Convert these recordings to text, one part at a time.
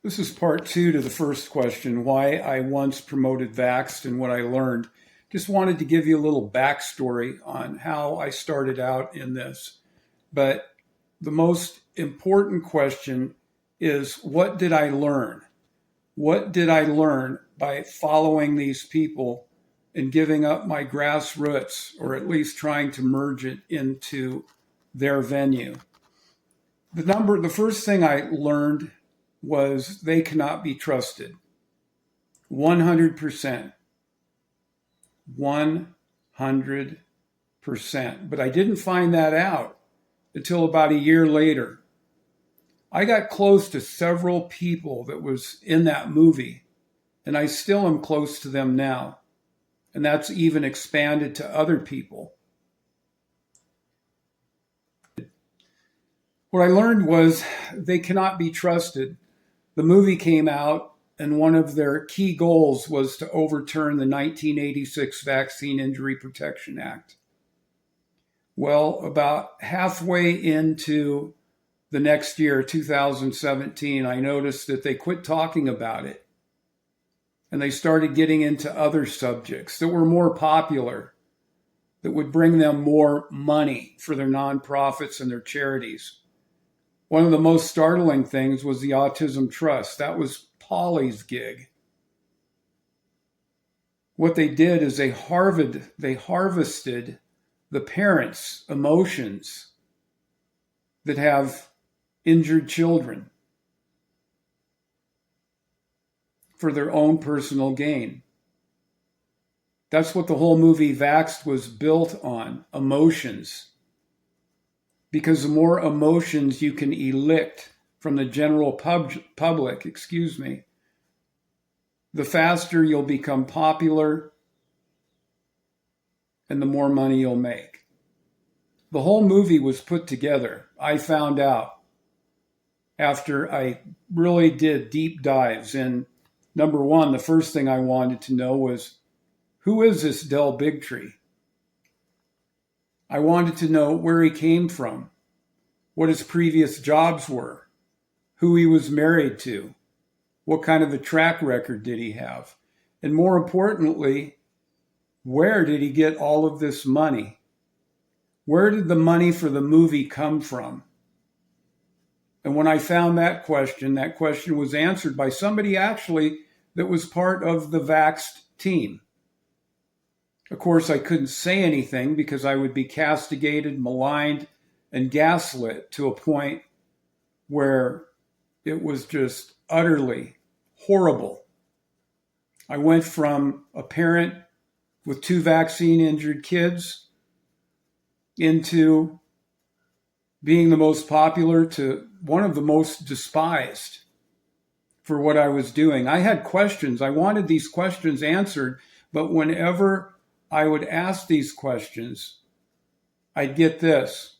This is part two to the first question, why I once promoted Vaxxed and what I learned. Just wanted to give you a little backstory on how I started out in this. But the most important question is, what did I learn? What did I learn by following these people and giving up my grassroots, or at least trying to merge it into their venue? The first thing I learned was they cannot be trusted. 100%. 100%. But I didn't find that out until about a year later. I got close to several people that was in that movie, and I still am close to them now. And that's even expanded to other people. What I learned was they cannot be trusted. The movie came out, and one of their key goals was to overturn the 1986 Vaccine Injury Protection Act. Well, about halfway into the next year, 2017, I noticed that they quit talking about it, and they started getting into other subjects that were more popular, that would bring them more money for their nonprofits and their charities. One of the most startling things was the Autism Trust. That was Polly's gig. What they did is they harvested the parents' emotions that have injured children for their own personal gain. That's what the whole movie Vaxxed was built on, emotions. Because the more emotions you can elicit from the general public, the faster you'll become popular and the more money you'll make. The whole movie was put together, I found out, after I really did deep dives. And number one, the first thing I wanted to know was, who is this Del Bigtree? I wanted to know where he came from, what his previous jobs were, who he was married to, what kind of a track record did he have, and more importantly, where did he get all of this money? Where did the money for the movie come from? And when I found that question was answered by somebody actually that was part of the Vaxxed team. Of course, I couldn't say anything because I would be castigated, maligned, and gaslit to a point where it was just utterly horrible. I went from a parent with 2 vaccine-injured kids into being the most popular to one of the most despised for what I was doing. I had questions. I wanted these questions answered, but whenever I would ask these questions, I'd get this: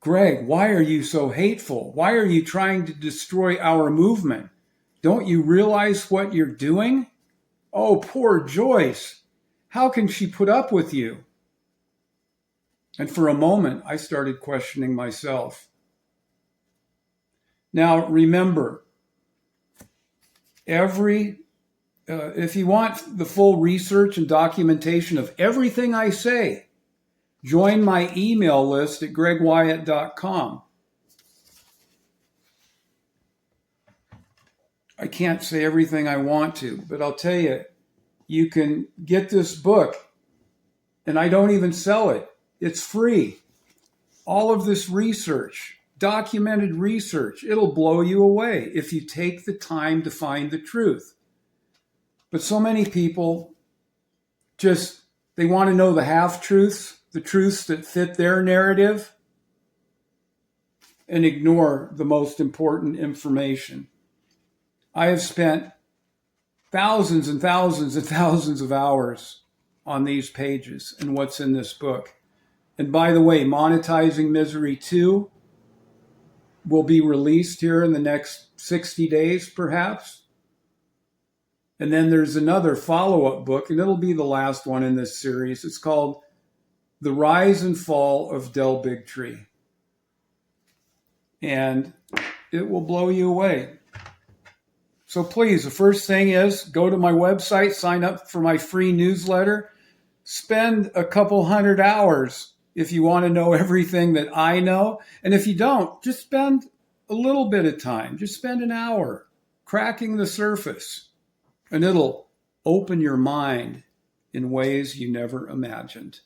Greg, why are you so hateful? Why are you trying to destroy our movement? Don't you realize what you're doing? Oh, poor Joyce. How can she put up with you? And for a moment, I started questioning myself. Now, remember, if you want the full research and documentation of everything I say, join my email list at gregwyatt.com. I can't say everything I want to, but I'll tell you, you can get this book, and I don't even sell it. It's free. All of this research, documented research, it'll blow you away if you take the time to find the truth. But so many people they want to know the half-truths, the truths that fit their narrative, and ignore the most important information. I have spent thousands and thousands and thousands of hours on these pages and what's in this book. And by the way, Monetizing Misery 2 will be released here in the next 60 days, perhaps. And then there's another follow-up book, and it'll be the last one in this series. It's called The Rise and Fall of Del Bigtree. And it will blow you away. So please, the first thing is go to my website, sign up for my free newsletter, spend a couple hundred hours if you want to know everything that I know. And if you don't, just spend a little bit of time. Just spend an hour cracking the surface, and it'll open your mind in ways you never imagined.